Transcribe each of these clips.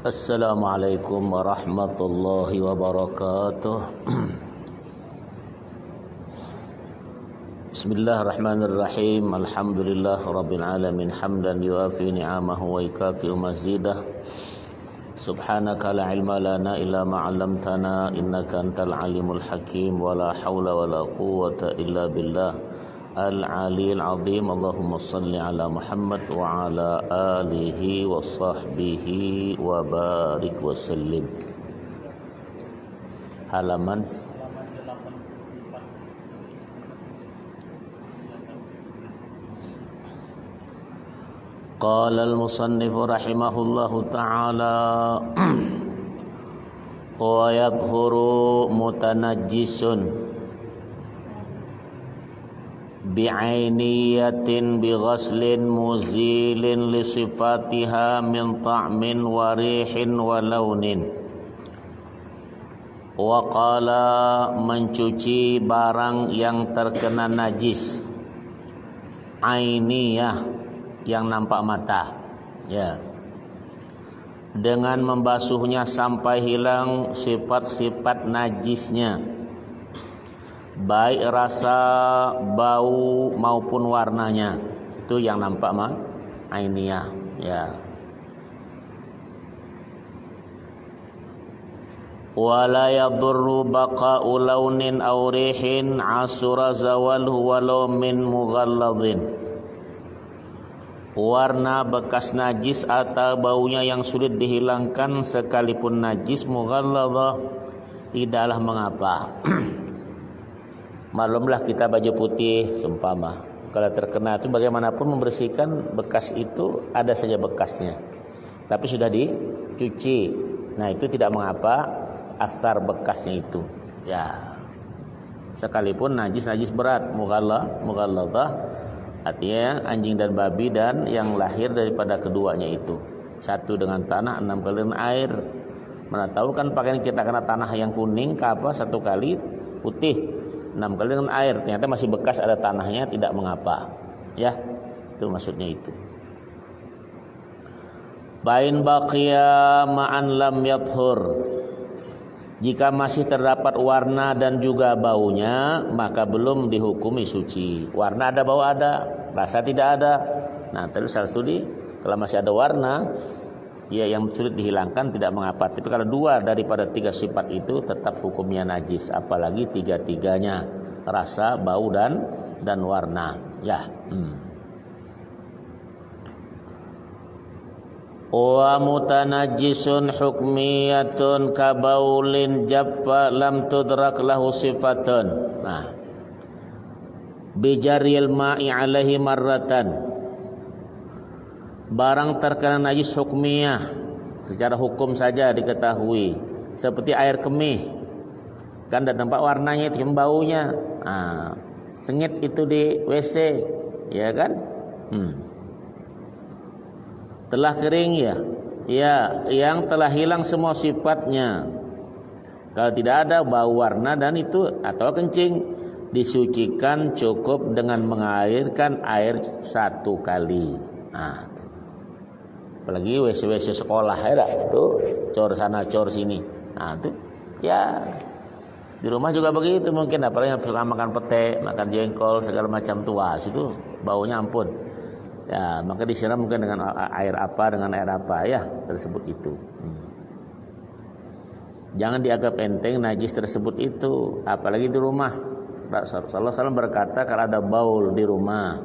Assalamualaikum warahmatullahi wabarakatuh. Bismillahirrahmanirrahim. Alhamdulillah rabbil alamin hamdan yuafi ni'amahu wa yukafi mazidah. Subhanaka la ilma lana illa ma 'allamtana innaka antal alimul hakim wa la haula wa la quwwata illa billah al-'aliyyil 'azim. Allahumma shalli ala Muhammad wa ala alihi wa sahbihi wa barik wa sallim. Halaman Qala al-musannif rahimahullahu ta'ala wa yadhuru mutanajjisun bi'ainiyatin bighaslin muzilin li sifatiha min ta'min wa rihin wa launin. Wa qala mencuci barang yang terkena najis, ainiyah yang nampak mata, ya, dengan membasuhnya sampai hilang sifat-sifat najisnya, baik rasa, bau maupun warnanya. Itu yang nampak ainiyah, ya. Wala yadurru baqa'u launin aw rihin asura zawalhu walau min mughalladhin. Warna bekas najis atau baunya yang sulit dihilangkan sekalipun najis mughalladhah tidaklah mengapa. Maklumlah kita baju putih seumpama, kalau terkena itu bagaimanapun membersihkan bekas itu ada saja bekasnya, tapi sudah dicuci, nah itu tidak mengapa asar bekasnya itu, ya, sekalipun najis berat mughalladhah. Artinya anjing dan babi dan yang lahir daripada keduanya itu. Satu dengan tanah, 6 kali dengan air. Mana tahu kan pakaian kita kena tanah yang kuning, apa 1 kali putih, 6 kali dengan air. Ternyata masih bekas ada tanahnya, tidak mengapa. Ya, itu maksudnya itu. Bain baqiya ma'an lam yathur. Jika masih terdapat warna dan juga baunya, maka belum dihukumi suci. Warna ada, bau ada, rasa tidak ada. Nah, terus satu kalau masih ada warna, ya yang sulit dihilangkan tidak mengapa. Tapi kalau 2 daripada 3 sifat itu tetap hukumnya najis. Apalagi 3-3-nya, rasa, bau dan warna. Ya. Wa mutanajjisun hukmiyatun kabaulin jaffa lam tudrak lahu sifatun. Nah, bijaril ma'i alaihi marratan. Barang terkena najis hukmiyah, secara hukum saja diketahui, seperti air kemih, kan ada tempat warnanya itu, baunya, sengit itu di WC, ya kan? Telah kering, ya, yang telah hilang semua sifatnya. Kalau tidak ada bau, warna dan itu atau kencing, disucikan cukup dengan mengalirkan air 1 kali. Nah, apalagi WC sekolah ya, tuh cor sana cor sini. Nah, itu ya di rumah juga begitu mungkin, apalagi yang pernah makan pete, makan jengkol segala macam tua, itu baunya ampun. Ya, maka disiram mungkin dengan air apa ya tersebut itu. Jangan dianggap enteng najis tersebut itu, apalagi di rumah. Rasulullah SAW berkata, kalau ada baul di rumah,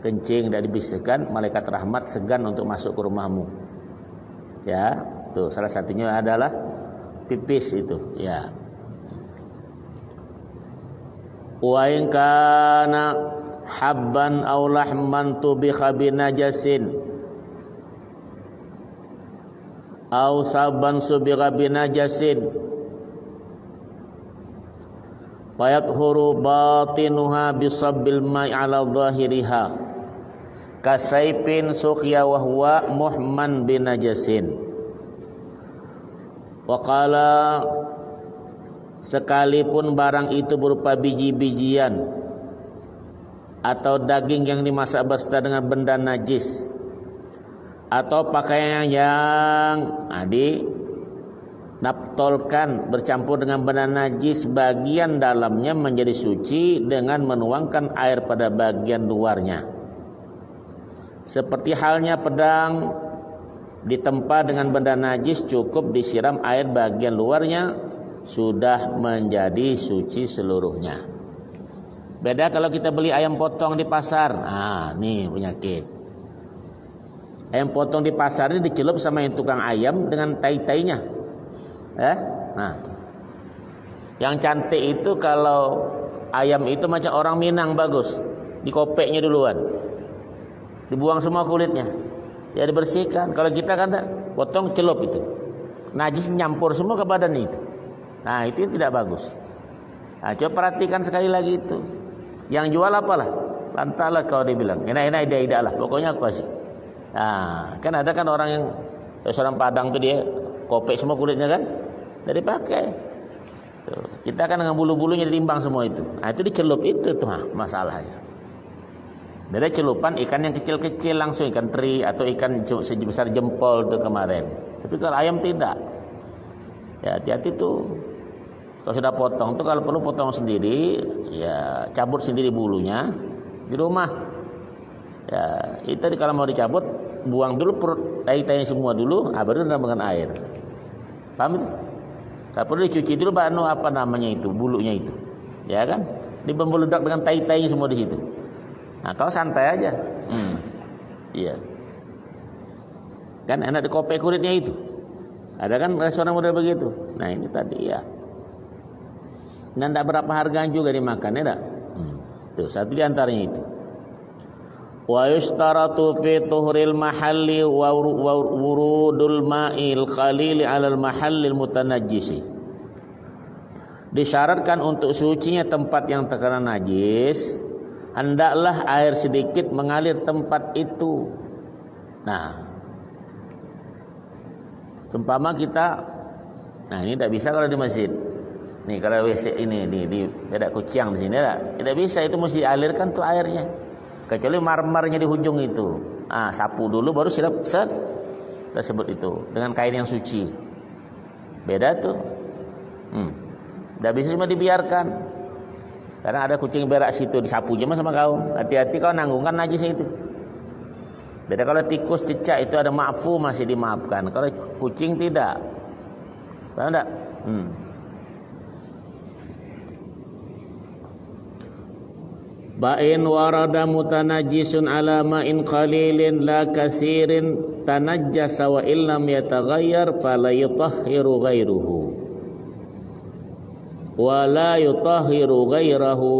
kencing tidak dibisikkan, malaikat rahmat segan untuk masuk ke rumahmu. Ya, tuh salah satunya adalah pipis itu, ya. Wa in kana habban aw lahman tubikha binajasin aw saban subigha binajasin fayathuru batinuha bisabbil ma'i ala zahiriha kasaipin suqya wa huwa muhman binajasin. Wa qala, sekalipun barang itu berupa biji-bijian atau daging yang dimasak berserta dengan benda najis, atau pakaian yang naftolkan bercampur dengan benda najis, bagian dalamnya menjadi suci dengan menuangkan air pada bagian luarnya. Seperti halnya pedang ditempa dengan benda najis, cukup disiram air bagian luarnya, sudah menjadi suci seluruhnya. Beda kalau kita beli ayam potong di pasar. Nih penyakit. Ayam potong di pasar ini dicelup sama yang tukang ayam dengan tai-tainya. Nah, yang cantik itu kalau ayam itu macam orang Minang bagus, dikopeknya duluan, dibuang semua kulitnya, ya dibersihkan. Kalau kita kan potong celup itu, najis nyampur semua ke badan itu. Nah itu tidak bagus. Nah, coba perhatikan sekali lagi itu. Yang jual apalah, lantalah kau dibilang, enak-enak ida-ida lah, pokoknya aku kasih. Nah, kan ada kan orang yang restoran Padang tuh dia kopek semua kulitnya kan, dari pakai. Tuh, kita kan dengan bulu-bulunya ditimbang semua itu. Nah itu dicelup itu tuh masalahnya. Beda celupan ikan yang kecil-kecil langsung, ikan teri atau ikan sebesar jempol tuh kemarin. Tapi kalau ayam tidak. Ya hati-hati tuh. Kalau sudah potong tuh kalau perlu potong sendiri, ya cabut sendiri bulunya di rumah. Ya itu kalau mau dicabut, buang dulu perut tai-tai semua dulu, baru rendam dengan air. Paham itu? Kalau perlu dicuci dulu apa namanya itu, bulunya itu. Ya kan? Dibembeludak dengan tai-tai semua di situ. Nah, kalau santai aja. Iya. Kan enak dikopek kulitnya itu. Ada kan restoran model begitu. Nah, ini tadi ya. Dan tidak berapa harganya juga dimakan, ya tak? Tuh, satu di antaranya itu. Wa yustaratu fi tuhril mahalli wa wurudul ma'il qalili 'alal mahallil mutanajjisi. Disyaratkan untuk sucinya tempat yang terkena najis, hendaklah air sedikit mengalir tempat itu. Nah, seumpama kita, ini tidak bisa kalau di masjid. Nih kalau WC ini di beda kuciang di sini tidak bisa, itu mesti dialirkan tuh airnya. Kecuali marmarnya di ujung itu. Sapu dulu baru siram set tersebut itu dengan kain yang suci. Beda tuh. Tidak bisa cuma dibiarkan. Karena ada kucing berak situ, disapu aja sama kau. Hati-hati kau nanggungkan najisnya itu. Beda kalau tikus, cicak itu ada maafu, masih dimaafkan. Kalau kucing tidak. Paham enggak? Ba'in warada mutanajisun ala ma'in qalilin la kasirin tanajjasa wa illam yataghayyar fala yutahhiru ghairuhu wa la yutahhiru ghairahu.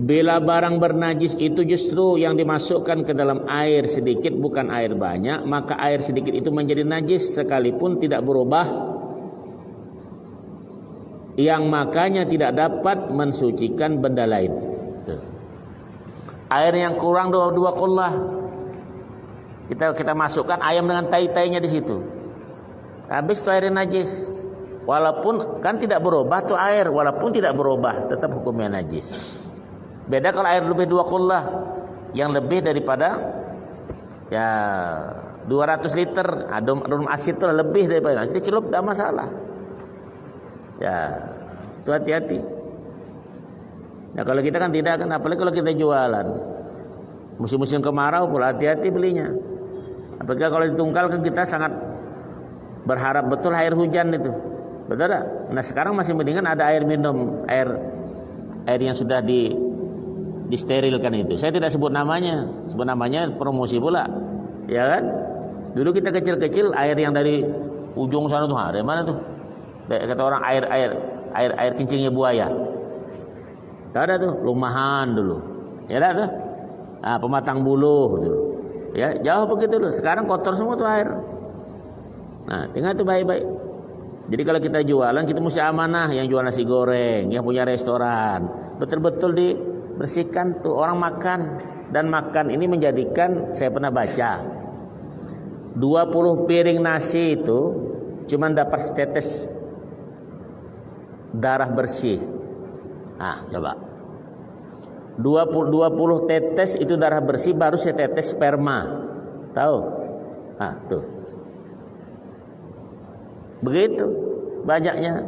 Bila barang bernajis itu justru yang dimasukkan ke dalam air sedikit, bukan air banyak, maka air sedikit itu menjadi najis sekalipun tidak berubah, yang makanya tidak dapat mensucikan benda lain. Tuh. Air yang kurang dua kullah, kita masukkan ayam dengan tai-tainya di situ, habis itu airnya najis. Walaupun kan tidak berubah tuh air, walaupun tidak berubah tetap hukumnya najis. Beda kalau air lebih 2 kullah, yang lebih daripada 200 liter, adum asid itu lebih daripada asid, celup tidak masalah. Ya, itu hati-hati. Nah kalau kita kan tidak kan, apalagi kalau kita jualan musim-musim kemarau pula, hati-hati belinya. Apalagi kalau ditungkal kan kita sangat berharap betul air hujan itu, betul tak? Nah sekarang masih mendingan ada air minum, air yang sudah disterilkan itu. Saya tidak sebut namanya promosi pula, ya kan? Dulu kita kecil-kecil air yang dari ujung sana tuh, dari mana tuh? Kata orang air kencingnya buaya. Tak ada tuh, Lumahan dulu. Ya ada tuh. Pematang Buluh dulu. Ya, jauh begitu dulu. Sekarang kotor semua tuh air. Nah, tinggal tuh baik-baik. Jadi kalau kita jualan, kita mesti amanah. Yang jual nasi goreng, yang punya restoran, betul-betul dibersihkan tuh orang makan. Dan makan ini menjadikan, saya pernah baca, 20 piring nasi itu cuma dapat setetes darah bersih. Coba 20 tetes itu darah bersih baru setetes sperma. Tahu? Tuh. Begitu banyaknya.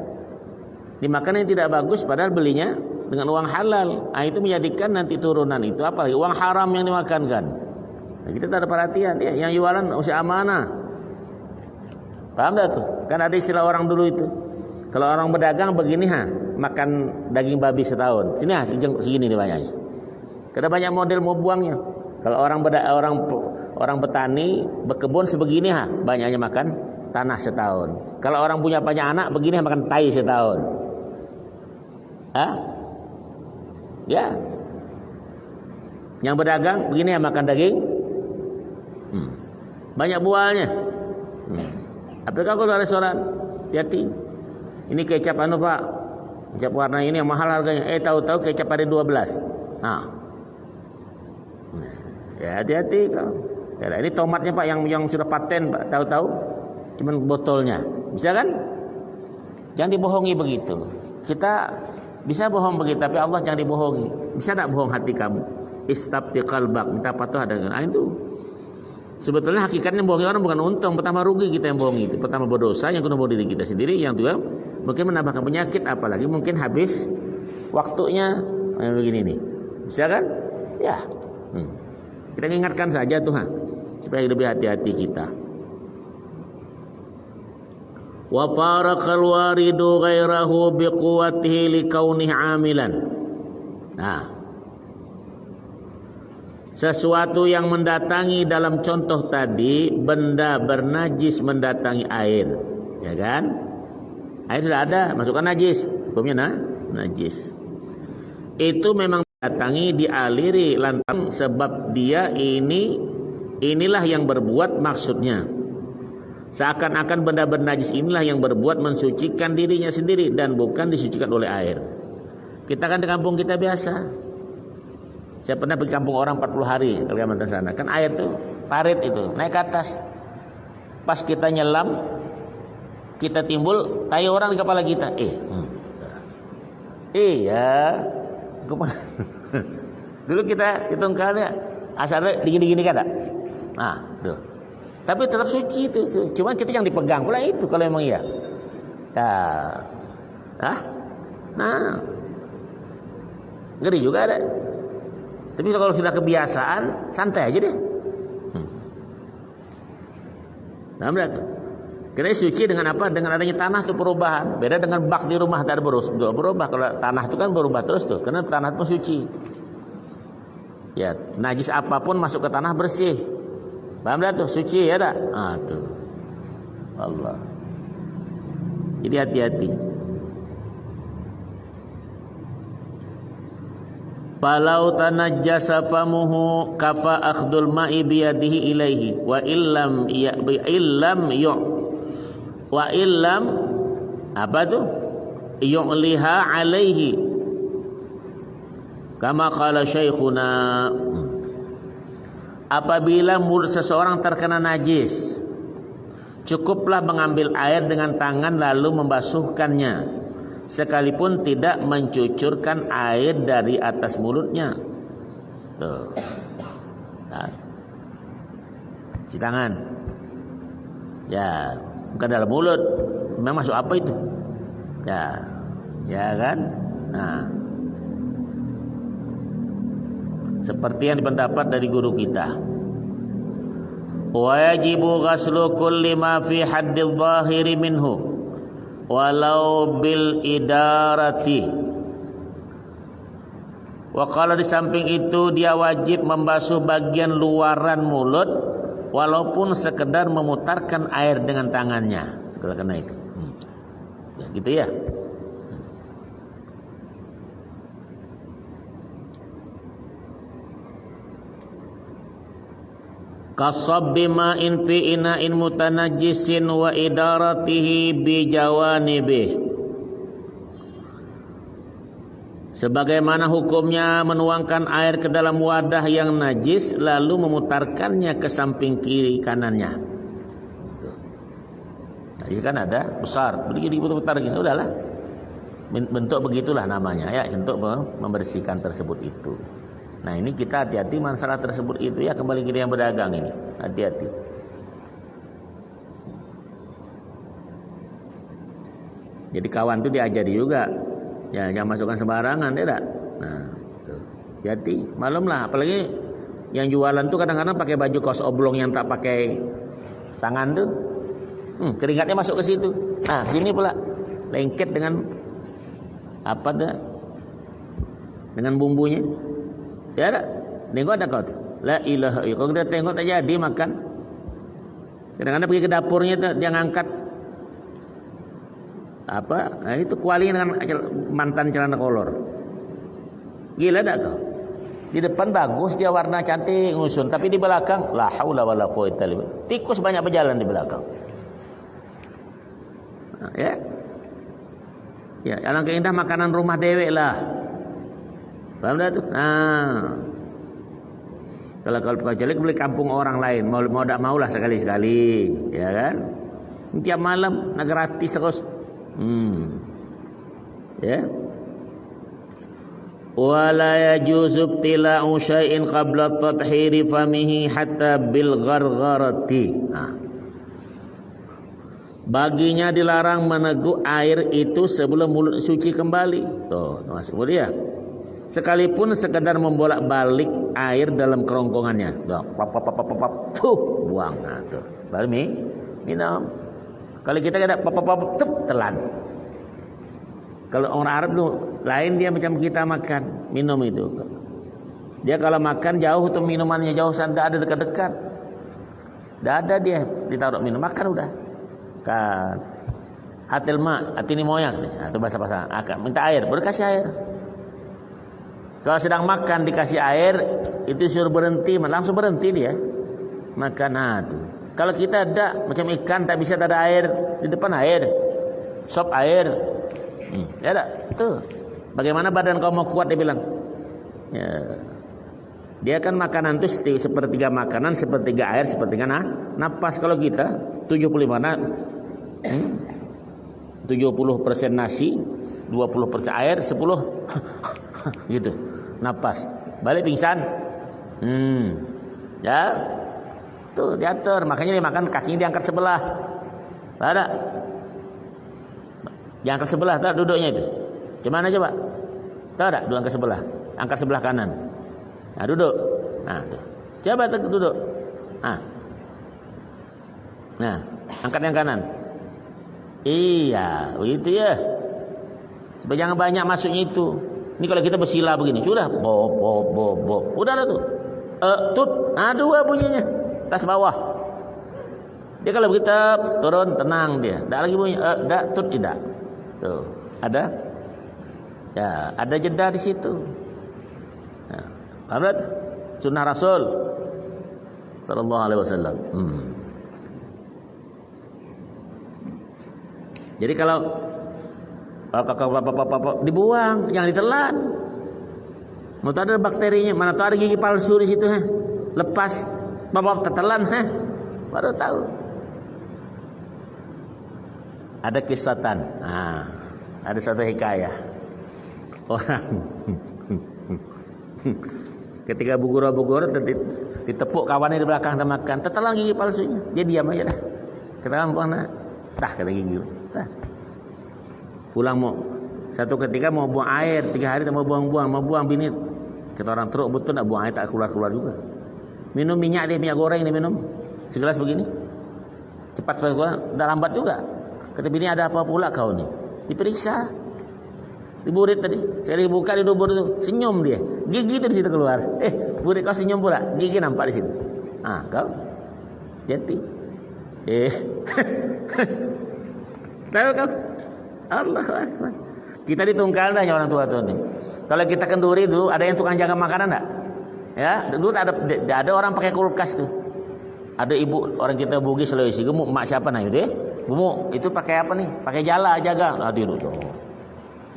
Dimakan yang tidak bagus padahal belinya dengan uang halal. Itu menjadikan nanti turunan itu apalagi uang haram yang dimakan kan. Nah, kita tak ada perhatian ya, yang jualan usia amanah. Paham dah tuh? Kan ada istilah orang dulu itu. Kalau orang berdagang begini makan daging babi setahun. Sini segini nih banyaknya. Karena banyak model mau buangnya. Kalau orang petani berkebun sebegini banyaknya makan tanah setahun. Kalau orang punya banyak anak begini makan tai setahun. Ya. Yang berdagang begini makan daging. Banyak buahnya. Apakah kalau restoran? Hati-hati. Ini kecap Pak. Kecap warna ini yang mahal harganya. Tahu-tahu kecap ada 12. Ya hati-hati kalau. Ya, ini tomatnya Pak yang sudah paten Pak. Tahu-tahu cuman botolnya. Bisa kan? Jangan dibohongi begitu. Kita bisa bohong begitu, tapi Allah jangan dibohongi. Bisa tak bohong hati kamu? Istabti qalbak, minta patuh dengan itu. Sebetulnya hakikatnya bohongi orang bukan untung, pertama rugi kita yang bohongi itu. Pertama berdosa, yang kedua diri kita sendiri, yang kedua mungkin menambahkan penyakit, apalagi mungkin habis waktunya begini nih. Bisa kan? Ya. Kita ingatkan saja Tuhan supaya lebih hati-hati kita. Wa farakal waridu ghairahu biquwwatihi likaunihi amilan. Sesuatu yang mendatangi dalam contoh tadi, benda bernajis mendatangi air, ya kan? Air sudah ada, masukkan najis, hukumnya najis. Itu memang datangi, dialiri lantang sebab dia inilah yang berbuat maksudnya. Seakan-akan benda bernajis inilah yang berbuat mensucikan dirinya sendiri dan bukan disucikan oleh air. Kita kan di kampung kita biasa. Saya pernah pergi kampung orang 40 hari ke Kalimantan sana. Kan air tuh parit itu naik ke atas. Pas kita nyelam, kita timbul tai orang di kepala kita. Iya. Dulu kita hitung kali asalnya dingin-dingin kan tak? Tuh. Tapi tetap suci itu. Cuma kita yang dipegang pula itu kalau memang iya. Ngeri juga ada. Tapi kalau sudah kebiasaan, santai aja deh. Nah, tuh. Karena suci dengan apa? Dengan adanya tanah itu perubahan. Beda dengan bak di rumah tak ada berubah. Kalau tanah itu kan berubah terus tuh. Karena tanah itu suci. Ya, najis apapun masuk ke tanah bersih. Paham dah tuh? Suci ya tak? Tuh. Allah. Jadi hati-hati. Falau tanajjasa famuhu kafa akhdul ma'i biyadihi ilaihi wa illam apa tuh yu'liha alaihi kama qala syekhuna. Apabila mulut seseorang terkena najis, cukuplah mengambil air dengan tangan lalu membasuhkannya, sekalipun tidak mencucurkan air dari atas mulutnya. Tuh. Cuci tangan. Ya, bukan dalam mulut. Memang masuk apa itu? Ya kan? Seperti yang dipendapat dari guru kita. Wajibu ghaslu kulli ma fi haddil zahiri minhu walau bil idarati. Wakala di samping itu dia wajib membasuh bagian luaran mulut walaupun sekedar memutarkan air dengan tangannya. Karena itu. Ya, gitu ya. Kasabbi ma'in fi ina'in mutanajjisin wa idaratihi bi jawanibih. Sebagaimana hukumnya menuangkan air ke dalam wadah yang najis lalu memutarkannya ke samping kiri kanannya. Najis kan ada besar, begini putar gini, udahlah. Bentuk begitulah namanya ya, bentuk membersihkan tersebut itu. Nah ini kita hati-hati masalah tersebut itu ya, kembali kita yang berdagang ini, hati-hati. Jadi kawan tuh diajari juga, ya jangan masukkan sembarangan, tidak. Nah, tuh. Jadi malam lah, apalagi yang jualan tuh kadang-kadang pakai baju kaos oblong yang tak pakai tangan tuh, keringatnya masuk ke situ. Nah sini pula lengket dengan apa dah? Dengan bumbunya. Ya tak? Tengok tak kau tu? La ilaha illallah. Kalau kita tengok tak jadi makan. Kadang-kadang pergi ke dapurnya dia ngangkat apa? Nah, itu kuali dengan mantan celana kolor. Gila tak kau? Di depan bagus dia warna cantik ngusun, tapi di belakang la haula wala quwwata illa billah. Tikus banyak berjalan di belakang. Nah, ya. Ya, alangkah indah makanan rumah dewek lah. Paham dah tu? Nah. Kalau jelek beli kampung orang lain, mau tak maulah sekali-sekali, ya kan? Tiap malam nak gratis terus. Ya. Wala yajuzu ibtila'u syai'in qabla tathhiri famihi hatta bil ghargharati. Baginya dilarang meneguk air itu sebelum mulut suci kembali. Tuh, masuk dia. Sekalipun sekedar membolak-balik air dalam kerongkongannya. Tuh, tuh, buang. Nah, tuh. Baru minum. Kalau kita ada telan. Kalau orang Arab tuh lain, dia macam kita makan, minum itu. Dia kalau makan jauh tuh minumannya jauh, tidak ada dekat-dekat. Tidak ada dia ditaruh minum, makan udah. Kan. Hatil ma, hati ini moyang nih. Atau bahasa-bahasa akan minta air, baru kasih air. Kalau sedang makan dikasih air, itu suruh berhenti, langsung berhenti dia. Makan tuh. Kalau kita ada macam ikan tak bisa tak ada air, di depan air. Sop air. Ya tak? Tuh. Bagaimana badan kau mau kuat, dia bilang. Ya. Dia kan makanan itu sepertiga makanan, sepertiga air, sepertiga napas. Kalau kita 70% nasi, 20% air, 10 gitu. Napas. Balik pingsan. Ya. Tuh diatur, makanya dia makan kakinya diangkat sebelah. Ada. Diangkat sebelah, tak duduknya itu. Gimana coba? Tahu tak? Angkat sebelah. Angkat sebelah kanan. Nah, duduk. Nah, tuh. Coba duduk. Nah, angkat yang kanan. Iya, begitu ya. Sebab jangan banyak masuknya itu. Ini kalau kita bersila begini, sudah bo. Udah lah tuh. Tut, dua bunyinya. Tas bawah. Dia kalau begitu turun tenang dia. Tak lagi bunyi tut tidak. Tuh, ada. Ya, ada jeda di situ. Nah, paham tak? Sunnah Rasul sallallahu alaihi wasallam. Jadi kalau dibuang, jangan ditelan. Mau tahu ada bakterinya, mana tahu ada gigi palsu di situ, lepas, tetelan, baru tahu. Ada kisatan, ada satu hikayah. Orang ketika bugura ditepuk kawannya di belakang makan, tetelan gigi palsunya, dia diam aja dah. Ketelan buang kata gigi. Pulang satu ketika mau buang air, 3 hari tak mau buang bini. Kata orang teruk betul nak buang air tak keluar juga. Minum minyak goreng dia minum segelas begini. Cepat keluar, dah lambat juga. Kata bini, ada apa pula kau ni? Diperiksa. Di burit tadi, saya buka di dubur itu, senyum dia. Gigi itu di situ keluar. Burit kau senyum pula, gigi nampak di situ. Kau jadi. Tahu kau? Allah Akbar. Kita ditungkal dah orang tua tuh nih. Kalau kita kenduri dulu, ada yang tukang jaga makanan enggak? Ya, dulu ada orang pakai kulkas tuh. Ada ibu orang kita Bugis Sulawesi, gemuk mak siapa nah itu gemuk, itu pakai apa nih? Pakai jala jaga. Tidur tuh.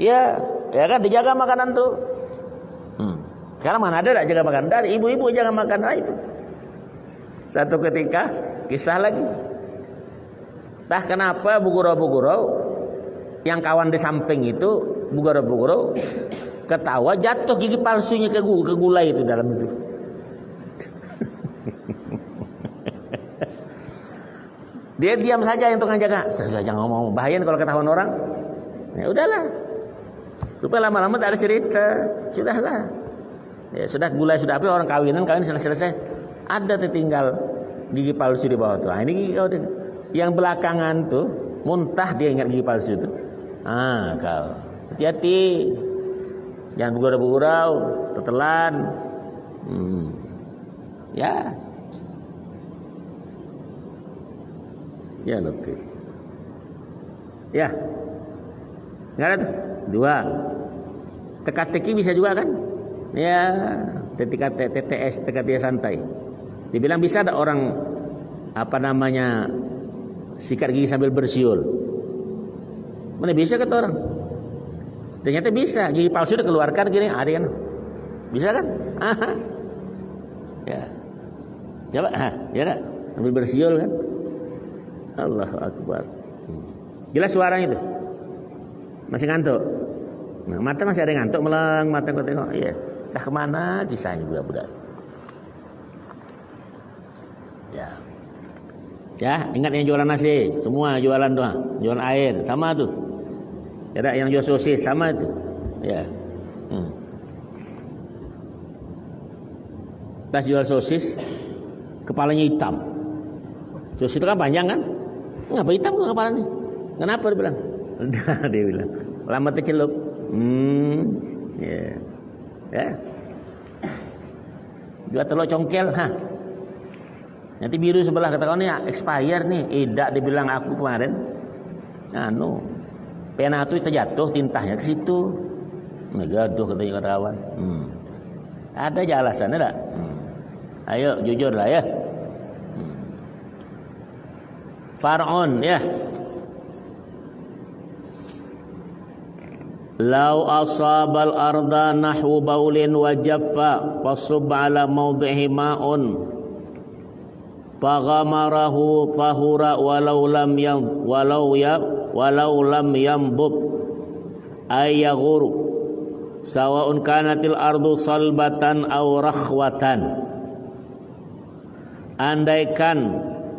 Iya, ya kan dijaga makanan tuh. Sekarang mana ada enggak jaga makanan? Dari ibu-ibu jaga makanan itu. Satu ketika kisah lagi. Tah kenapa bugurau-bugurau yang kawan di samping itu bugurau-bugurau ketawa jatuh gigi palsunya ke gulai itu dalam itu. Dia diam saja untuk ngajaga. Jangan ngomong, bahaya kalau ketahuan orang. Ya udahlah. Supaya lama-lama tak ada cerita. Sudahlah. Ya sudah, gulai sudah habis, orang kawin selesai. Ada tertinggal gigi palsu di bawah tuh. Nah, ini gigi kau yang belakangan tuh muntah dia ingat gigi palsu itu. Kau hati-hati. Jangan bergurau-gurau, tertelan. Ya. Ya lebih. Ya. Enggak ada tuh. 2. Teka-teki bisa juga kan? Ya, TTS, teka-teki santai. Dibilang bisa ada orang sikat gigi sambil bersiul. Mana bisa kata orang? Ternyata bisa. Gigi palsu dikeluarkan gini, ada kan? Bisa kan? Ya. Coba, ya enggak? Sambil bersiul kan? Allahu Akbar. Jelas suaranya itu. Masih ngantuk. Nah, mata masih ada yang ngantuk, meleng mata kau tengok. Iya. Dah kemana kisahnya budak-budak. Ya. Ya, ingat yang jualan nasi, semua jualan doang, jualan air, sama tuh. Ada yang jual sosis, sama itu. Ya. Pas jual sosis, kepalanya hitam. Sosis itu kan panjang kan? Ngapa hitam kok kepalanya? Kenapa dia bilang? Dia bilang, lama tercelup. Ya. Jual telur congkel, nanti biru sebelah kata kau ni expired nih. Tidak dibilang aku kemarin. Pena itu terjatuh tintanya ke situ. Negaduh katanya kawan. Ada aja alasannya tak? Ayo jujur lah ya. Far'un ya. Lau asabal arda nahwu baulin wa jaffa fasub ala mawdihi ma'un faghamarahu tahura walau lam yambub ayaghuru sawa'un kanatil ardu salbatan aw rakhwatan. Andaikan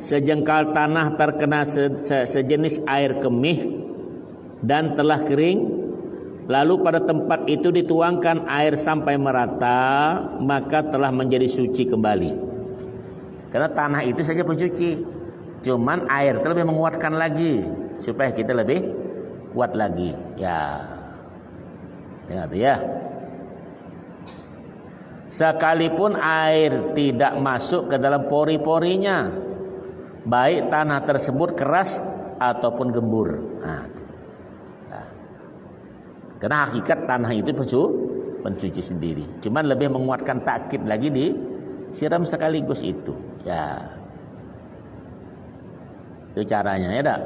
sejengkal tanah terkena sejenis air kemih dan telah kering, lalu pada tempat itu dituangkan air sampai merata, maka telah menjadi suci kembali. Karena tanah itu saja pencuci. Cuman air itu lebih menguatkan lagi supaya kita lebih kuat lagi. Ya. Ingat ya. Sekalipun air tidak masuk ke dalam pori-porinya, baik tanah tersebut keras ataupun gembur. Karena hakikat tanah itu pencuci sendiri. Cuman lebih menguatkan takkid lagi disiram sekaligus itu. Ya. Itu caranya ya dak.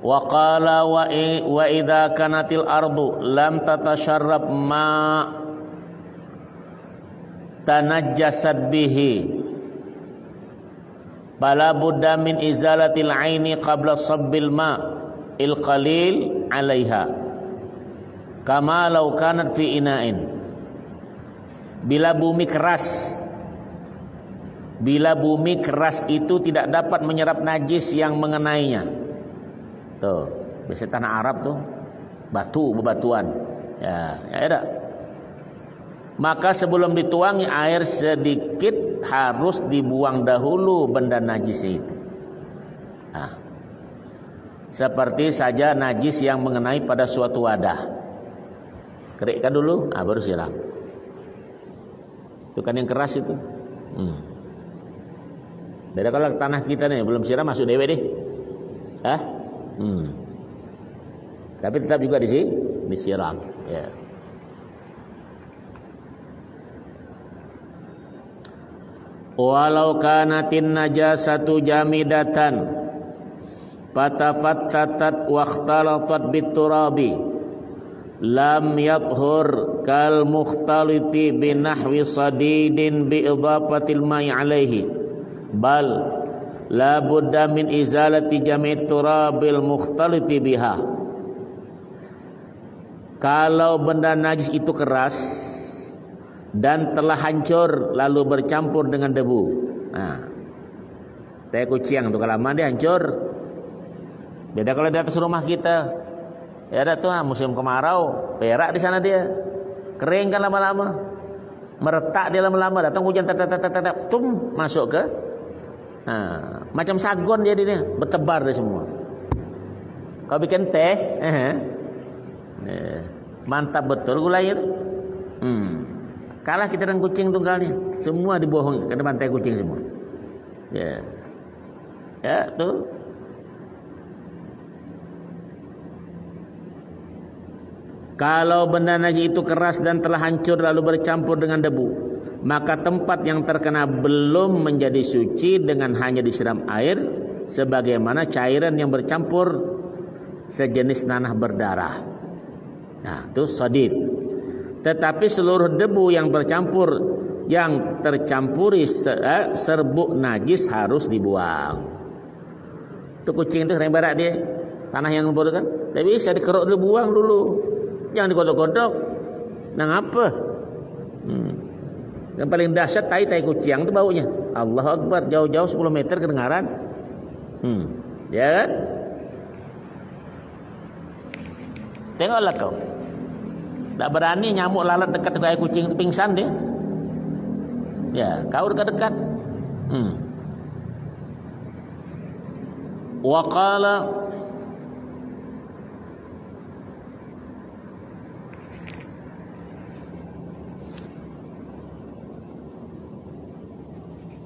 Wa qala wa idza kanatil ardu lam tatasharrab ma tanajjasat bihi bala budda min izalatil aini qabla sabbil ma il qalil 'alaiha kama law kanat fi ina'in. Bila bumi keras itu tidak dapat menyerap najis yang mengenainya. Tuh, biasa tanah Arab tuh bebatuan. Ya ada. Maka sebelum dituangi air sedikit harus dibuang dahulu benda najis itu. Seperti saja najis yang mengenai pada suatu wadah. Keringkan dulu, baru siram. Itu kan yang keras itu. Beda kalau tanah kita nih belum siram masuk dewe deh. Tapi tetap juga disiram. Ya. Walau kanatin najasatu jamidatan fatafattatat wa ikhtalatat biturabi lam yathur kal mukhtaliti binahwi sadidin bi idhafatil ma'i alaihi bal la budda min izalati jami' turabil mukhtaliti biha. Kalau benda najis itu keras dan telah hancur lalu bercampur dengan debu. Nah, teh kucing tuh kalau lama dia hancur. Beda kalau di atas rumah kita. Ya ada tuh musim kemarau, perak di sana dia. Kering kan lama-lama. Meretak dia lama-lama, datang hujan tum masuk ke macam sagon dia bertebar dia semua. Kau bikin teh, mantap betul gulanya itu. Kalah kita dengan kucing tunggalnya. Semua dibohong ke depan teh kucing semua. Ya. Ya, tuh. Kalau benda najis itu keras dan telah hancur lalu bercampur dengan debu, maka tempat yang terkena belum menjadi suci dengan hanya disiram air, sebagaimana cairan yang bercampur sejenis nanah berdarah. Nah, itu sadid. Tetapi seluruh debu yang bercampur, yang tercampuri serbuk najis harus dibuang. Itu kucing itu sering barak dia, tanah yang lembut kan, tapi bisa dikeruk dulu, buang dulu. Jangan digodok-godok. Nah apa? Yang paling dahsyat tai kucing itu baunya. Allahu Akbar, jauh-jauh 10 meter kedengaran. Ya kan? Tengoklah kau. Tak berani nyamuk lalat dekat dengan kucing itu, pingsan dia. Ya, kau dekat-dekat. Wa qala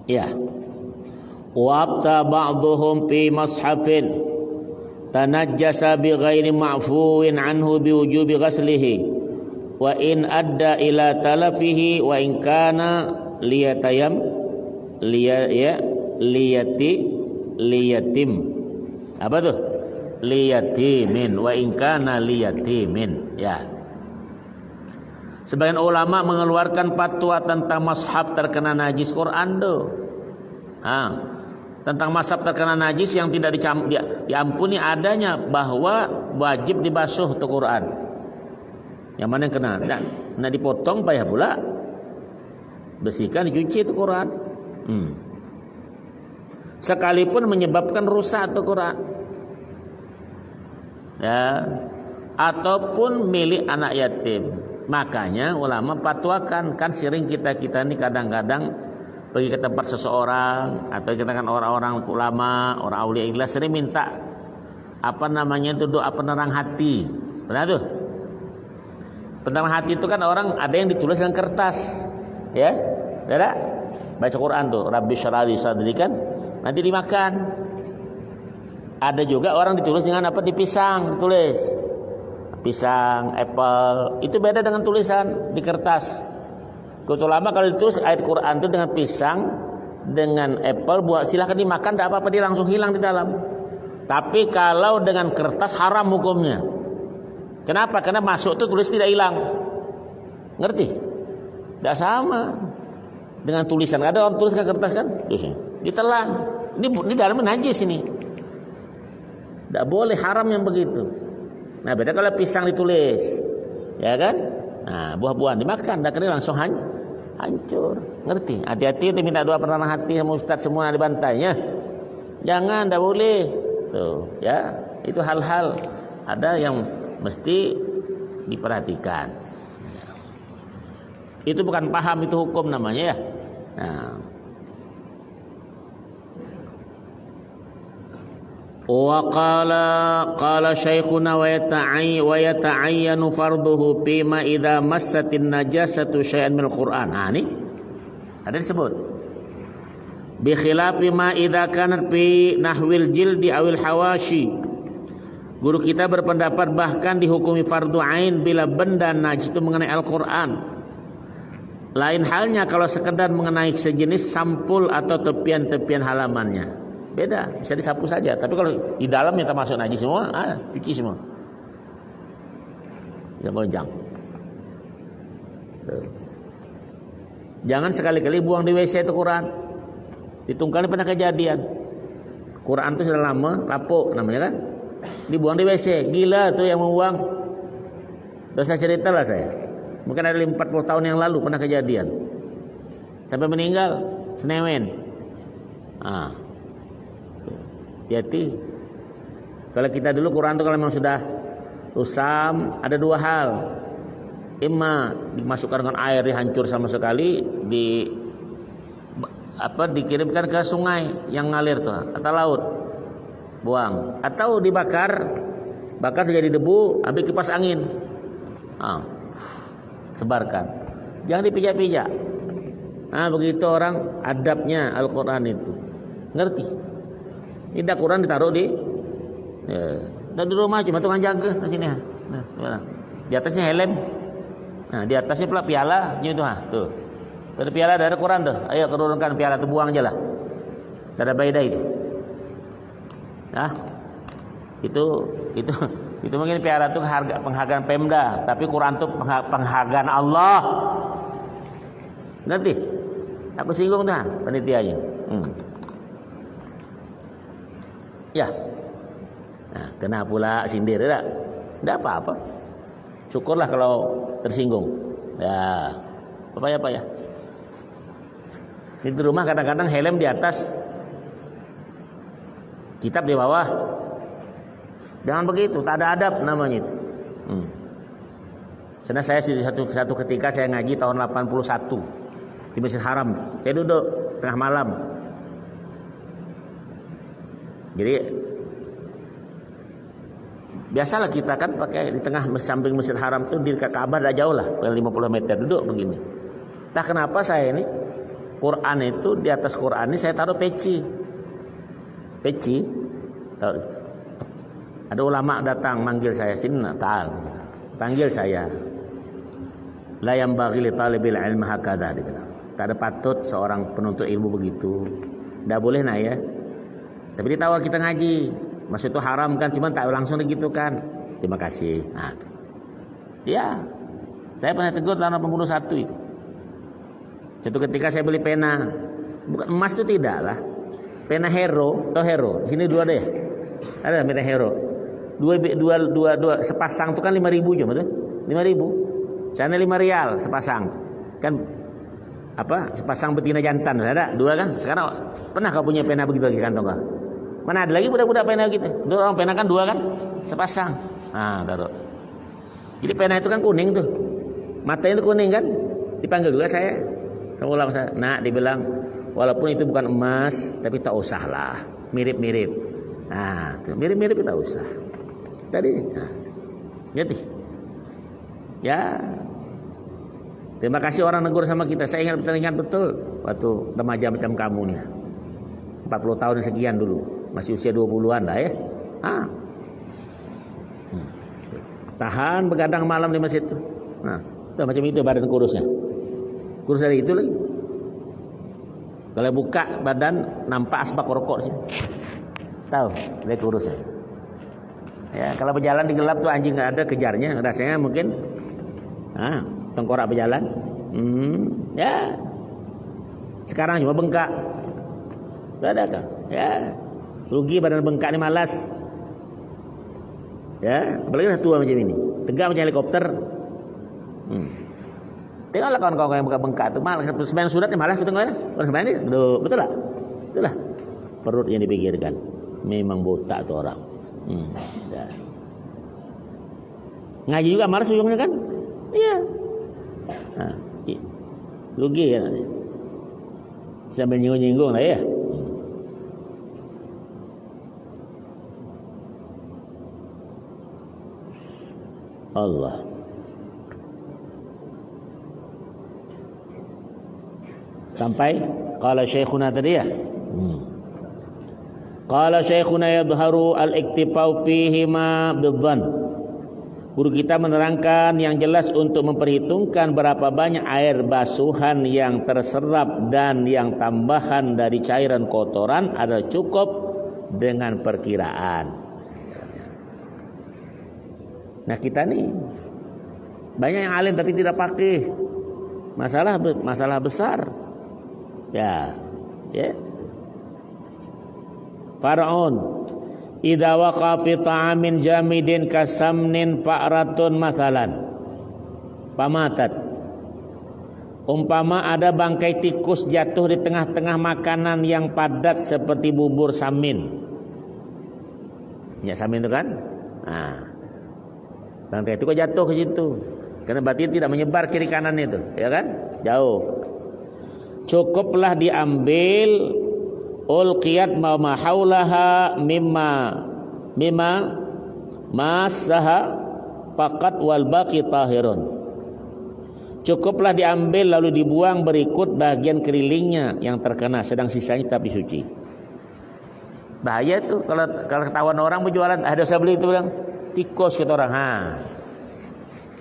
ya, wabta ba'dhum fi mashafin tanajjasa bi ghairi ma'fuwin anhu bi wujubi ghaslihi wa in adda ila talafihi wa in kana liyatim apa tuh liyatimin wa in kana liyatimin. Ya, sebagian ulama mengeluarkan fatwa tentang mashaf terkena najis Quran tuh. Tentang mashaf terkena najis yang tidak diampuni adanya, bahwa wajib dibasuh tuh Quran. Yang mana yang kena? Nah dipotong payah pula. Bersihkan, dicuci tuh Quran. Sekalipun menyebabkan rusak tuh Quran. Ya, ataupun milik anak yatim. Makanya ulama fatwakan, kan sering kita ini kadang-kadang pergi ke tempat seseorang atau kita kan orang-orang ulama, orang aulia ikhlas sering minta apa namanya itu doa penerang hati. Benar tuh? Penerang hati itu kan orang ada yang ditulis dengan kertas. Ya? Ada? Baca Quran tuh, Rabbi syrah li sadri kan nanti dimakan. Ada juga orang ditulis dengan apa? Di pisang, tulis. Pisang, apple, itu beda dengan tulisan di kertas. Kutu lama kalau ditulis ayat Quran itu dengan pisang, dengan apple, buat silahkan dimakan, tidak apa-apa, dia langsung hilang di dalam. Tapi kalau dengan kertas haram hukumnya. Kenapa? Karena masuk itu tulis tidak hilang. Ngerti? Tidak sama dengan tulisan. Ada orang tulis dengan kertas kan? Ditelan. Ini dalamnya najis ini. Tidak boleh, haram yang begitu. Nah beda kalau pisang ditulis, ya kan? Nah buah-buahan dimakan, dah kena langsung hancur. Ngerti? Hati-hati itu minta doa penerang hati sama ustaz semua dibantainya. Jangan, dah boleh. Tuh, ya. Itu hal-hal ada yang mesti diperhatikan. Itu bukan paham, itu hukum namanya ya. Nah. Wa qala syekhuna wa yata'ayyanu farduhu bima idza massatin najasatu syai'an minal Qur'an. Nah ini ada disebut. Bi khilafi ma idza kanat fi nahwil jildi awil hawashi. Guru kita berpendapat bahkan dihukumi fardu ain bila benda najis itu mengenai Al-Qur'an. Lain halnya kalau sekedar mengenai sejenis sampul atau tepian-tepian halamannya. Beda, bisa disapu saja. Tapi kalau di dalamnya termasuk najis semua, cuci semua. Ya gojang. Jangan sekali-kali buang di WC itu Quran. Ditungkali pernah kejadian. Quran itu sudah lama, lapuk namanya kan. Dibuang di WC. Gila tuh yang membuang. Dosa cerita lah saya. Mungkin ada 40 tahun yang lalu pernah kejadian. Sampai meninggal senewen. Hati-hati. Kalau kita dulu Quran itu kalau memang sudah usam, ada dua hal. Imma dimasukkan dengan air dihancur sama sekali, dikirimkan ke sungai yang ngalir tuh atau laut, buang, atau dibakar, terjadi debu, ambil kipas angin, sebarkan, jangan dipijak-pijak. Begitu orang adabnya Al-Quran itu ngerti. Ini Quran ditaruh di rumah cuma tukang jaga di sini. Di atasnya helm, di atasnya pula piala, gitu tuh. Ada piala, ada Quran tuh. Ayo turunkan piala tuh, buang aja lah. Tidak ada beda itu. Itu mungkin piala tuh penghargaan Pemda, tapi Quran tuh penghargaan Allah. Nanti aku singgung tuh panitianya. Ya. Nah, kena pula sindir tidak? Tidak apa-apa. Syukurlah kalau tersinggung. Ya. Apa ya? Di rumah kadang-kadang helm di atas, kitab di bawah. Jangan begitu, tak ada adab namanya itu. Karena saya satu ketika saya ngaji tahun 81 di Masjid Haram. Saya duduk tengah malam. Jadi biasalah kita kan pakai di tengah samping Masjid Haram itu di Ka'bah dah jauh lah, 50 meter duduk begini. Entah kenapa saya ini Quran itu di atas Quran ini saya taruh peci. Taruh itu. Ada ulama datang manggil saya sini, panggil saya. La yanbaghi li talibil ilmi hakadha, dibilang. Tak ada patut seorang penuntut ilmu begitu. Tidak boleh ya. Tapi dia tahu kita ngaji. Maksud itu haram kan, cuma tak langsung begitu kan. Terima kasih. Ya. Saya pernah tegur tahun 81 itu. Satu ketika saya beli pena, bukan emas itu tidak lah, pena Hero, atau Hero. Di sini dua deh, ada pena Hero, dua sepasang itu kan 5.000 aja, betul? 5.000, sana 5 rial sepasang, kan sepasang betina jantan, ada dua kan? Sekarang pernah kau punya pena begitu lagi kantong kau? Mana ada lagi budak-budak pena gitu? Dulu orang pena kan dua kan, sepasang. Taruh. Jadi pena itu kan kuning tuh, matanya itu kuning kan? Dipanggil juga saya. Kamu ulang saya, dibilang walaupun itu bukan emas, tapi tak usah lah, mirip-mirip. Mirip-mirip tak usah. Tadi, ngerti? Ya, terima kasih orang negur sama kita. Saya ingat betul waktu remaja macam kamu nih, 40 tahun sekian dulu, masih usia 20-an lah ya. Tahan begadang malam di masjid itu. Macam itu badan kurusnya. Kurus dari itu lagi. Kalau buka badan nampak asbak rokok sih. Tahu, lihat kurusnya. Ya, kalau berjalan di gelap tuh anjing nggak ada kejarnya, rasanya mungkin tengkorak berjalan. Ya. Sekarang cuma bengkak. Gak ada kan? Ya. Rugi badan bengkak ini malas. Ya, apalagi udah tua macam ini. Tegak macam helikopter. Tengoklah kawan-kawan yang bengkak itu malas sembahyang sunat ni malas tengok orang sembahyang ni betul tak? Betul lah. Perut yang dipikirkan. Memang botak tu orang. Ngaji juga malas ujungnya kan? Iya. Rugi kan? Sambil nyinggung-nyinggung lah ya. Allah. Sampai qala syekhuna tadi ya. Qala syekhuna yadhharu al-iktifau fihi ma bidzan. Guru kita menerangkan yang jelas untuk memperhitungkan berapa banyak air basuhan yang terserap dan yang tambahan dari cairan kotoran adalah cukup dengan perkiraan. Nah kita nih banyak yang alim tapi tidak pakai. Masalah besar. Ya. Far'un idza waqa fi ta'amin jamidin kasamnin fa'ratun mathalan. Pamatat. Umpama ada bangkai tikus jatuh di tengah-tengah makanan yang padat seperti bubur samin. Minyak samin itu kan? Nah, bangkai itu kok jatuh ke situ. Karena berarti tidak menyebar kiri kanan itu, ya kan? Jauh. Cukuplah diambil ulqiyat ma haulaha mimma masaha faqat wal baqi tahirun. Cukuplah diambil lalu dibuang berikut bagian kelilingnya yang terkena, sedang sisanya tapi suci. Bahaya tuh kalau ketahuan orang berjualan, ada usah beli itu bilang tikus kata orang.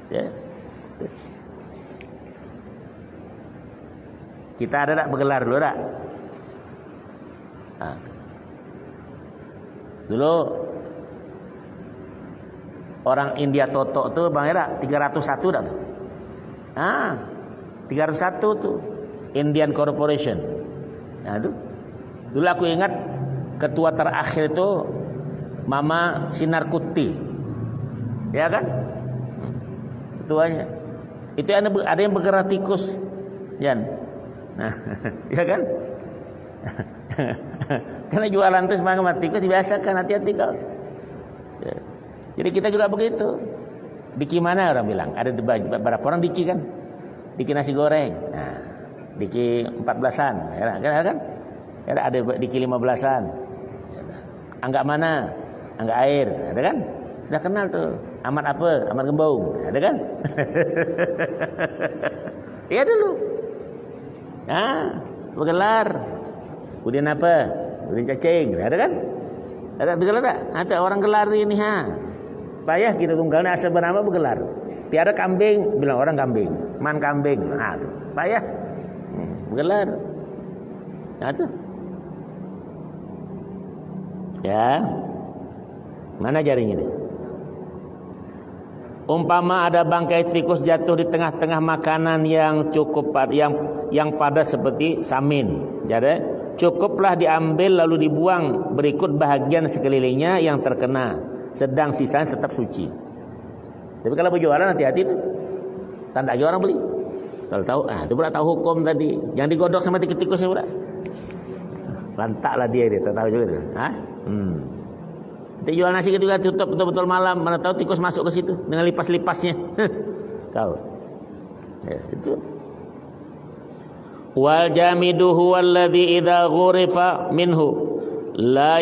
Ya. Kita ada tak bergelar dulu tak? Dulu orang India Toto tuh Bang Era 301 dah tuh. 301 tuh Indian Corporation. Nah itu dulu aku ingat ketua terakhir itu Mama Sinar Kuti, ya kan? Ketuanya itu ada yang bergerak tikus, Jan. Nah, ya kan? Karena jualan itu semangat tikus dibiasakan, hati-hati kau. Ya. Jadi kita juga begitu. Diki mana orang bilang? Ada berapa orang diki kan? Diki nasi goreng. Nah, diki 14-an, ya kan? Ya, ada diki 15-an. Anggak mana? Anggak air, ada kan? Sudah kenal tuh. Amat apa? Amat Gembong, ada kan? Iya dulu. Nah, bergelar. Kemudian apa? Kemudian cacing, ada kan? Ada bergelar tak? Ada orang gelar ini payah kita tunggalnya asal bernama bergelar. Tiada kambing, bilang orang kambing. Man kambing. Nah, tuh. Payah. Bergelar. Nah, tuh. Ya. Mana jaringnya ini? Umpama ada bangkai tikus jatuh di tengah-tengah makanan yang cukup yang padat seperti samin. Jadi cukuplah diambil lalu dibuang berikut bahagian sekelilingnya yang terkena, sedang sisanya tetap suci. Tapi kalau berjualan hati-hati itu. Tanda aja orang beli. Kalau tahu, itu pula tahu hukum tadi. Yang digodok sama tikus-tikusnya pula. Lantaklah dia tahu juga itu. Dia jual nasi ketika tutup betul-betul malam, mana tahu tikus masuk ke situ dengan lipas-lipasnya. Tahu. Ya, itu. Wal jamidu huwa alladhi idza ghurifa minhu la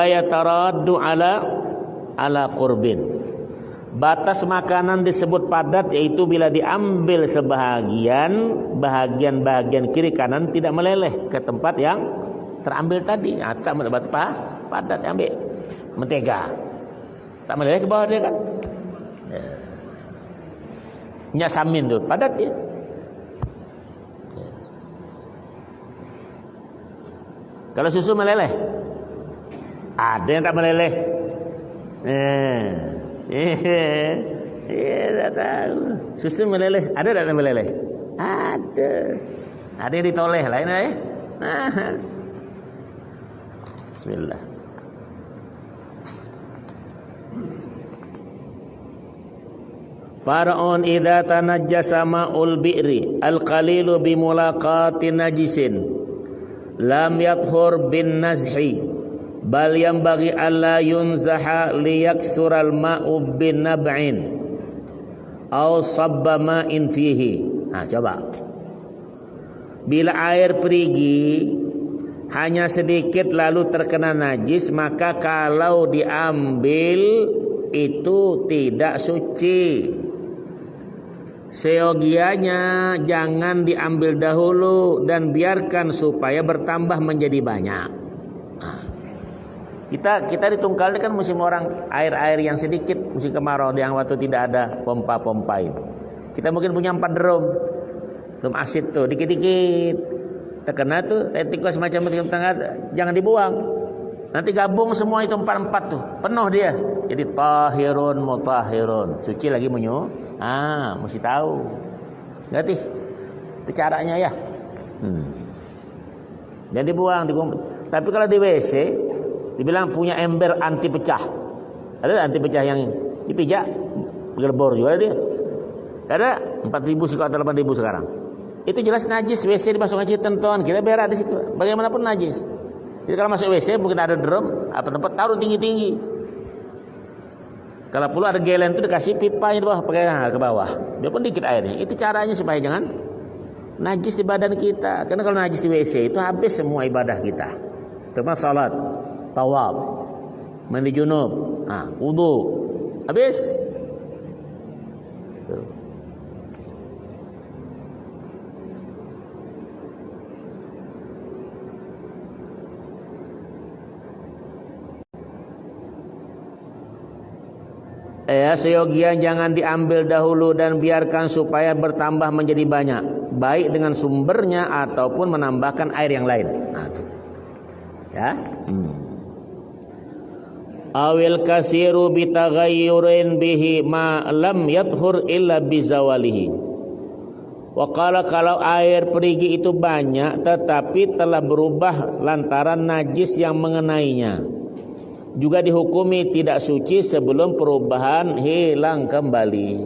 yataraddu ala qurbin. Batas makanan disebut padat yaitu bila diambil bahagian kiri kanan tidak meleleh ke tempat yang terambil tadi. Nah, tak batas padat ambil. Mentega tak meleleh ke bawah dia kan. Minyak samin tuh padat dia. Kalau susu meleleh, ada yang tak meleleh. Tak tahu. Susu meleleh, ada tak meleleh? Ada. Ada yang ditoleh lain Bismillah. Far'un idza tanajjasa ma'ul bi'ri al-qalilu bi mulaqati najisin lam yathur bin nazhi bal yanbaghi alla yunzaha liyaksural ma'u bin nab'in aw sabba ma'in fihi. Coba. Bila air perigi hanya sedikit lalu terkena najis, maka kalau diambil itu tidak suci. Seyogianya jangan diambil dahulu dan biarkan supaya bertambah menjadi banyak. Kita di Tungkal ini kan musim orang air yang sedikit, musim kemarau yang waktu tidak ada pompa-pompa itu. Kita mungkin punya 4 drum asid tuh dikit-dikit terkena tuh tikus macam itu jangan dibuang. Nanti gabung semua itu 4 tuh penuh dia. Jadi tahirun mutahhirun, suci lagi mesti tahu. Ngerti? Itu caranya ya. Dan dibuang, tapi kalau di WC dibilang punya ember anti pecah. Ada anti pecah yang dipijak gelebor juga dia. Ada 4.000 atau 8.000 sekarang. Itu jelas najis. WC dimasukkan Citonton, kita berak di situ. Bagaimanapun najis. Jadi kalau masuk WC mungkin ada drum, apa tempat taruh tinggi-tinggi. Kalau perlu ada gelen itu dikasih pipanya di bawah, pakai ke bawah. Biarpun dikit airnya. Itu caranya supaya jangan najis di badan kita. Karena kalau najis di WC itu habis semua ibadah kita. Termasuk salat, tawaf, mandi junub, wudu, habis. Seyogian jangan diambil dahulu dan biarkan supaya bertambah menjadi banyak, baik dengan sumbernya ataupun menambahkan air yang lain. Ya. Awil kasiru bitaghayyurin bihi ma lam yadhur illa bizawalihi. Wa qala, kalau air perigi itu banyak tetapi telah berubah lantaran najis yang mengenainya, juga dihukumi tidak suci sebelum perubahan hilang kembali.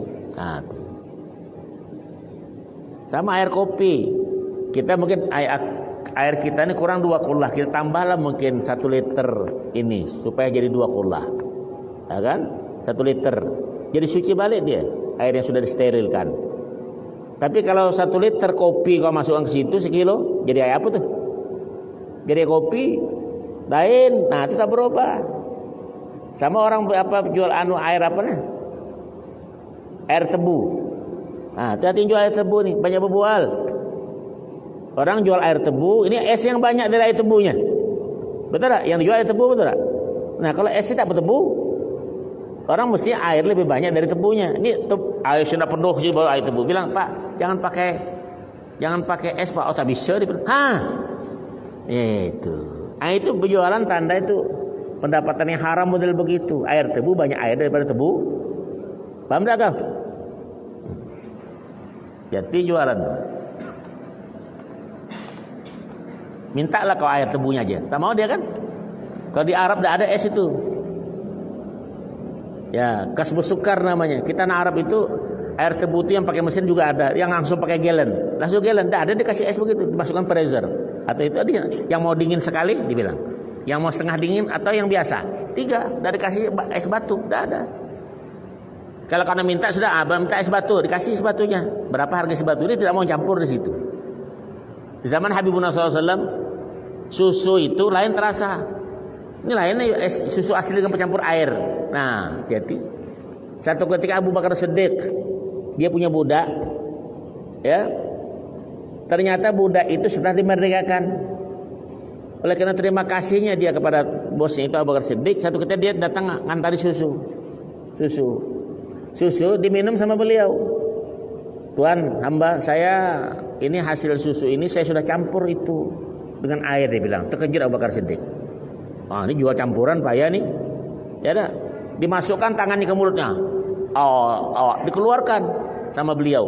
Sama air kopi. Kita mungkin air kita ini kurang 2 kullah, kita tambahlah mungkin 1 liter ini supaya jadi 2 kullah. Ya kan? 1 liter. Jadi suci balik dia, air yang sudah disterilkan. Tapi kalau 1 liter kopi kau masukkan ke situ sekilo, jadi air apa tuh? Jadi kopi lain. Nah, itu tak berubah. Sama orang jual air apa nih? Air tebu. Hati-hati jual air tebu nih, banyak berbual. Orang jual air tebu, ini es yang banyak dari air tebunya. Betul tak? Yang dijual air tebu, betul tak? Nah, kalau esnya tak bertebu, orang mesti air lebih banyak dari tebunya. Ini air sudah penuh sih baru air tebu. Bilang, "Pak, jangan pakai es, Pak." Oh, tak bisa. Dia bilang, itu. Itu penjualan tanda itu pendapatan yang haram model begitu. Air tebu banyak air daripada tebu. Paham tak kau? Jadi jualan. Mintalah kau air tebunya aja. Tak mau dia kan? Kalau di Arab tak ada es itu. Ya, kasbus sukar namanya. Kita di Arab itu air tebu itu yang pakai mesin juga ada, yang langsung pakai gelen. Langsung gelen, tak ada dikasih es begitu, dimasukkan freezer. Atau itu ada yang mau dingin sekali dibilang. Yang mau setengah dingin atau yang biasa. 3, dah dikasih es batu, dah ada. Kalau kau minta sudah, abang minta es batu, dikasih es batunya. Berapa harga es batu? Ini tidak mau campur di situ. Di zaman Habibuna SAW, susu itu lain terasa. Ini lain es susu asli dengan pencampur air. Nah, jadi satu ketika Abu Bakar Siddiq, dia punya budak, ya. Ternyata budak itu setelah dimerdekakan. Oleh karena terima kasihnya dia kepada bosnya itu Abu Bakar Siddiq, satu ketika dia datang ngantari susu diminum sama beliau. Tuan, hamba saya ini hasil susu ini saya sudah campur itu dengan air, dia bilang. Terkejut Abu Bakar Siddiq. Ini jual campuran payah nih. Ya dah, dimasukkan tangannya ke mulutnya. Dikeluarkan sama beliau.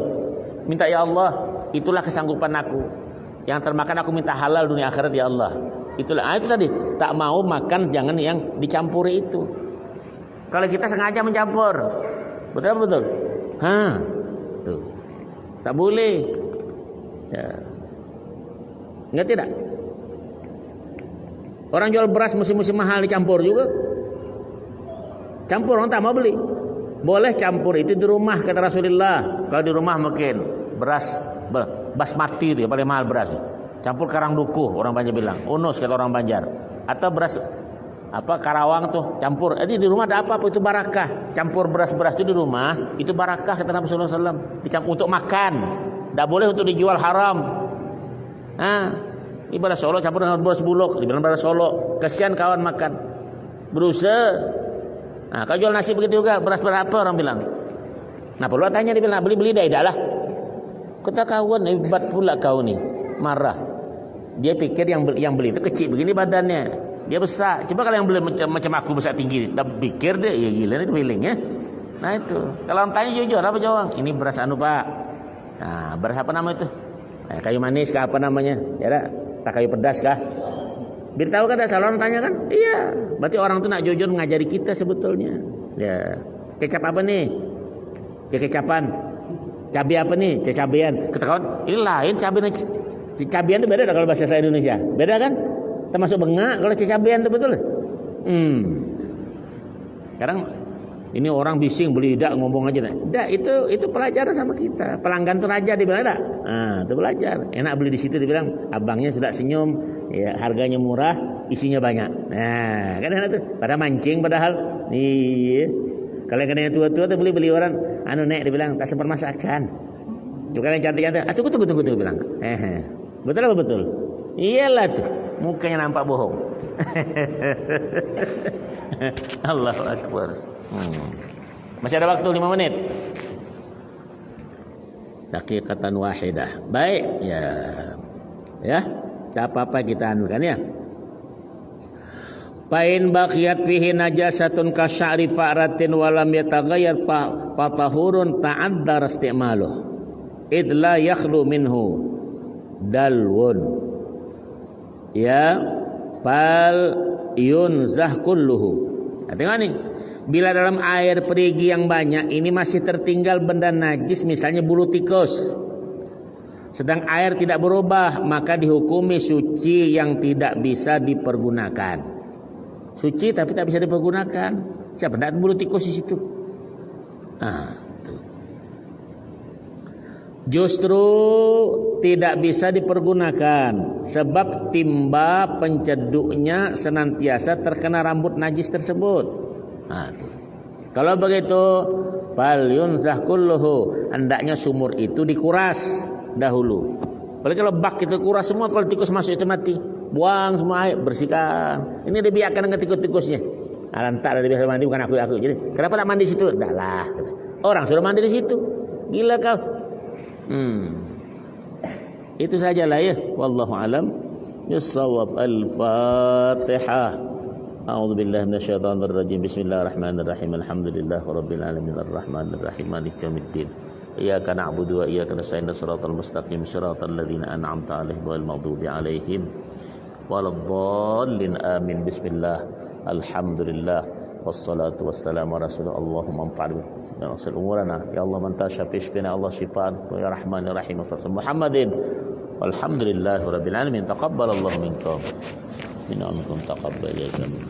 Minta, ya Allah, itulah kesanggupan aku. Yang termakan aku minta halal dunia akhirat, ya Allah. Itulah, itu tadi, tak mau makan jangan yang dicampuri itu. Kalau kita sengaja mencampur, betul. Tuh, tak boleh. Ya. Enggak tidak. Orang jual beras musim-musim mahal dicampur juga. Campur orang tak mau beli. Boleh campur itu di rumah kata Rasulullah. Kalau di rumah mungkin beras basmati itu yang paling mahal beras. Campur karang dukuh orang Banjar bilang, unus kata orang Banjar. Atau beras Karawang tuh campur. Jadi di rumah ada apa itu barakah. Campur beras-beras itu di rumah itu barakah kata Nabi sallallahu alaihi wasallam. Dicampur untuk makan. Tidak boleh untuk dijual haram. Ini beras Solo campur dengan beras Bulog, dibilang beras Solo. Kasihan kawan makan. Berusaha. Nah, kalau jual nasi begitu juga, beras berapa orang bilang. Nah, perlu tanya dia bilang, beli dah lah. Kata kawan, hebat pula kau nih. Marah. Dia pikir yang beli itu kecil begini badannya. Dia besar. Coba kalau yang beli macam aku besar tinggi, dah pikir dia ya gila itu feeling ya. Nah itu. Kalau orang tanya jujur apa jawab? Ini beras Pak. Nah, beras apa nama itu? Kayu manis kah apa namanya? Ya dah, tak kayu pedas kah? Beritahu kan ada salah orang tanya kan? Iya. Berarti orang itu nak jujur mengajari kita sebetulnya. Ya. Kecap apa nih? Kecapan. Cabai apa nih? Cabean. Kata kawan, ini lain cabai. Cabean itu beda kalau bahasa saya Indonesia. Beda kan? Termasuk bengak kalau cabean itu betul. Sekarang ini orang bising beli dak ngomong aja. Dak itu pelajaran sama kita. Pelanggan tuh raja dibilang dak. Nah, itu belajar. Enak beli di situ dibilang abangnya sudah senyum, ya harganya murah, isinya banyak. Nah, kan enak tuh. Pada mancing padahal. Iya. Kalau yang tua-tua tuh beli orang, nek dibilang tak sempat masakan. Juga yang cantik-cantik, tunggu bilang. Betul apa betul? Iyalah tuh, mukanya nampak bohong. Allahu Akbar. Masih ada waktu 5 menit. Daqiqatan wahidah. Baik, ya. Ya, tak apa-apa kita anukan ya. Pain baqiyat fihi najasatun ka sya'ri fa'ratin wa lam yataghayyar fatahurun ta'addar isti'maluh id la yakhlu minhu dalwun ya fal yunzah kulluhu. Tengok nih, bila dalam air perigi yang banyak ini masih tertinggal benda najis, misalnya bulu tikus, sedang air tidak berubah, maka dihukumi suci yang tidak bisa dipergunakan. Suci tapi tak bisa dipergunakan. Siapa nak bulu tikus di situ? Justru tidak bisa dipergunakan sebab timba penceduknya senantiasa terkena rambut najis tersebut. Kalau begitu, fal yunzah kulluhu, hendaknya sumur itu dikuras dahulu. Apalagi kalau bak itu kuras semua, kalau tikus masuk itu mati. Buang semua air, bersihkan. Ini dibiarkan dengan tikus-tikusnya. Lantak ada biasa mandi, bukan aku. Jadi kenapa tak mandi situ? Dah lah. Orang sudah mandi di situ. Gila kau. Itu sajalah ya. Wallahu alam. Bissawab. Al-Fatihah. A'udzu billahi minasyaitonir rajim. Bismillahirrahmanirrahim. Alhamdulillahirabbil alamin arrahmanir rahim maliki yaumiddin. Iyyaka na'budu wa iyyaka nasta'in. Shiratal mustaqim. Shiratal ladzina an'amta 'alaihim ghairil maghdubi 'alaihim waladdallin. Amin. Bismillah. Alhamdulillah. Wassalatu wassalamu ala rasulillah. Allahumma anfa'na bi umurana. Ya Allah man tashafi shfina Allah shifaan wa ya rahmanir rahim. Sallallahu Muhammadin. Walhamdulillahirabbil alamin. Taqabbalallahu minkum. Minna minkum taqabbal ya kami.